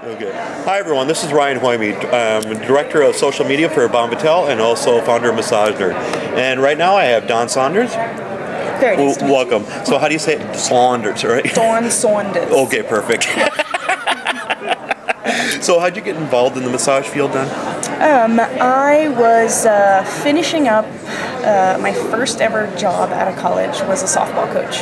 Okay. Hi everyone, this is Ryan Hoyme, Director of Social Media for Bonvitel and also founder of Massager. And right now I have Dawn Saunders. Very nice to meet you. Welcome. So how do you say it? Saunders, right? Dawn Saunders. Okay, perfect. So how'd you get involved in the massage field then? I was finishing up my first ever job out of college was a softball coach.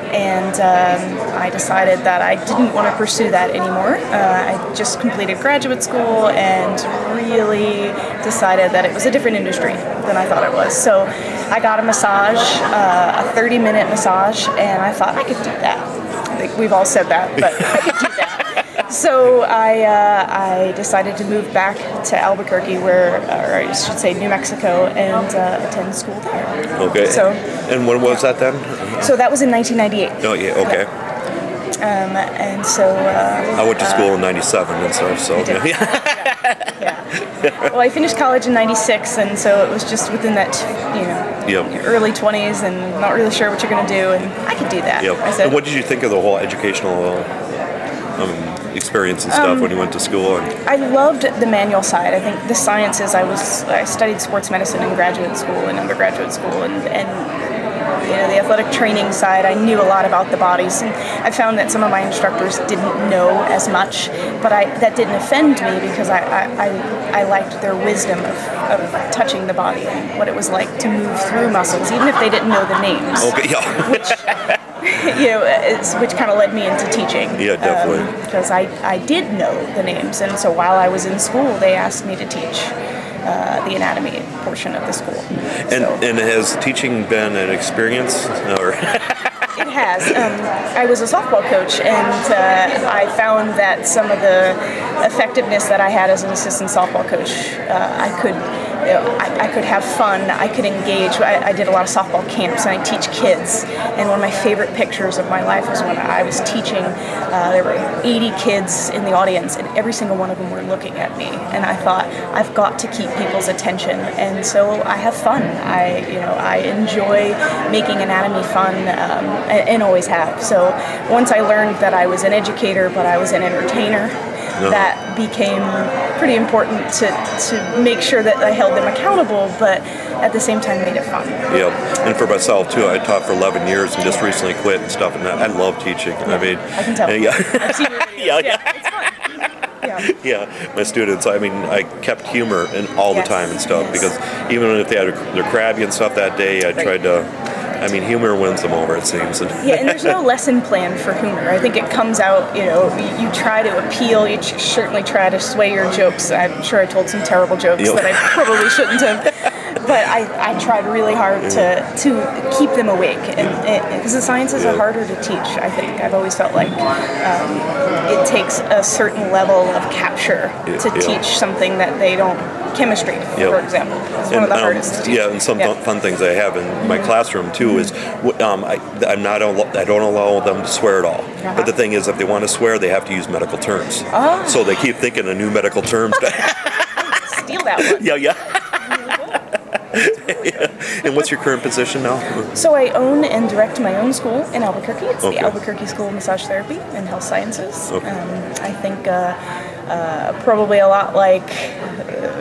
And I decided that I didn't want to pursue that anymore. I just completed graduate school and really decided that it was a different industry than I thought it was. So I got a massage, a 30-minute massage, and I thought I could do that. I think we've all said that, but I could do that. So I decided to move back to Albuquerque, or I should say New Mexico, and attend school there. Okay. So, and when was that then? So that was in 1998. Oh yeah, okay. And so I went to school in '97 and stuff. So yeah. Well, I finished college in '96, and so it was just within that, early 20s, and not really sure what you're going to do, and I could do that. Yep. I said, and what did you think of the whole educational experience and stuff when you went to school? I loved the manual side. I think the sciences. I studied sports medicine in graduate school and undergraduate school, and the athletic training side, I knew a lot about the bodies, and I found that some of my instructors didn't know as much, but that didn't offend me because I liked their wisdom of touching the body and what it was like to move through muscles, even if they didn't know the names. Okay, yeah. Which kind of led me into teaching. Yeah, definitely. Because I did know the names, and so while I was in school, they asked me to teach the anatomy portion of the school. And has teaching been an experience? Or? It has. I was a softball coach, and I found that some of the effectiveness that I had as an assistant softball coach, I could have fun, I could engage. I did a lot of softball camps, and I teach kids. And one of my favorite pictures of my life was when I was teaching. There were 80 kids in the audience, and every single one of them were looking at me. And I thought, I've got to keep people's attention. And so I have fun. I enjoy making anatomy fun, and always have. So once I learned that I was an educator, but I was an entertainer, that became pretty important to make sure that I held them accountable, but at the same time made it fun. Yeah, and for myself too, I taught for 11 years and just recently quit and stuff, and I love teaching. Yeah, I can tell. Yeah. I've seen your videos. Yeah, it's fun. Yeah. Yeah, my students, I kept humor in all the time and stuff, because even if they had their crabby and stuff that day, I tried to... humor wins them over, it seems. Yeah, and there's no lesson plan for humor. I think it comes out, you try to appeal, you certainly try to sway your jokes. I'm sure I told some terrible jokes that I probably shouldn't have. But I tried really hard to keep them awake, because the sciences are harder to teach, I think. I've always felt like it takes a certain level of capture to teach something that they don't. Chemistry, for example, is one of the hardest to teach. Yeah, and some fun things I have in my classroom too is I don't allow them to swear at all. But the thing is, if they want to swear, they have to use medical terms. So they keep thinking of new medical terms. Steal that one. Yeah. And what's your current position now? So I own and direct my own school in Albuquerque. It's the Albuquerque School of Massage Therapy and Health Sciences. I think probably a lot like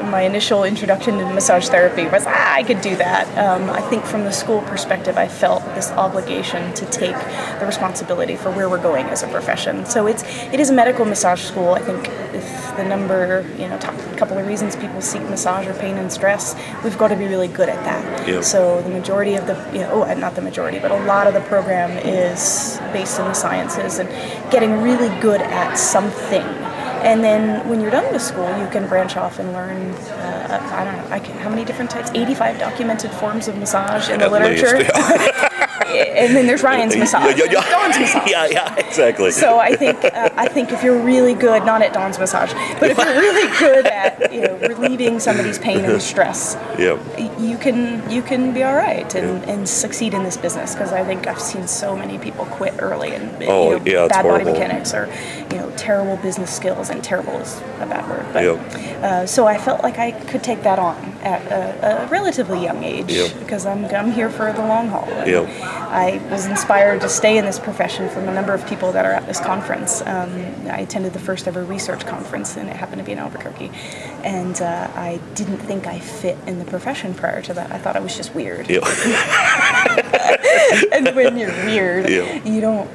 my initial introduction to massage therapy was, I could do that. I think from the school perspective, I felt this obligation to take the responsibility for where we're going as a profession. So it is a medical massage school. I think if the number, top couple of reasons people seek massage or pain and stress, we've got to be really good at that. Yep. So the majority of the, not the majority, but a lot of the program is based in the sciences and getting really good at something. And then when you're done with school, you can branch off and learn, I don't know, how many different types? 85 documented forms of massage in the literature. And then there's Ryan's massage, Dawn's massage. Yeah, exactly. So I think if you're really good, not at Dawn's massage, but if you're really good at relieving somebody's pain and stress, Yep. you can be all right and succeed in this business. Because I think I've seen so many people quit early and it's bad body horrible. mechanics or terrible business skills, and terrible is a bad word. But so I felt like I could take that on at a relatively young age because I'm here for the long haul. I was inspired to stay in this profession from a number of people that are at this conference. I attended the first ever research conference, and it happened to be in Albuquerque. And I didn't think I fit in the profession prior to that. I thought I was just weird. And when you're weird, you don't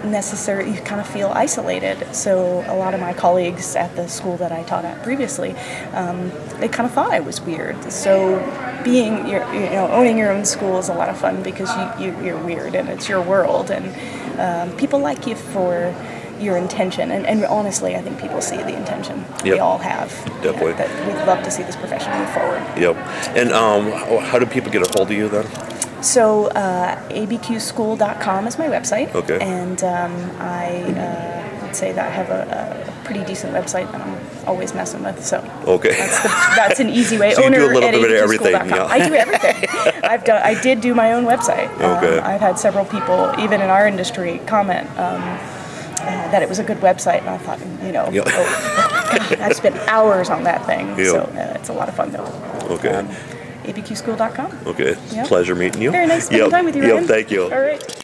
necessarily, you kind of feel isolated. So a lot of my colleagues at the school that I taught at previously, they kind of thought I was weird. So owning your own school is a lot of fun because you're weird and it's your world, and people like you for your intention, and honestly, I think people see the intention. We all have. Definitely. That we'd love to see this profession move forward. Yep. And how do people get a hold of you then? So abqschool.com is my website. Okay. And I would say that I have a pretty decent website that I'm always messing with. So that's an easy way. So you do a little bit of everything. Yeah. I do everything. I did do my own website. Okay. I've had several people, even in our industry, comment that it was a good website, and I thought, God, I've spent hours on that thing. So it's a lot of fun though. Okay. abqschool.com. Okay. It's a pleasure meeting you. Very nice spending time with you, Ryan. Thank you. All right.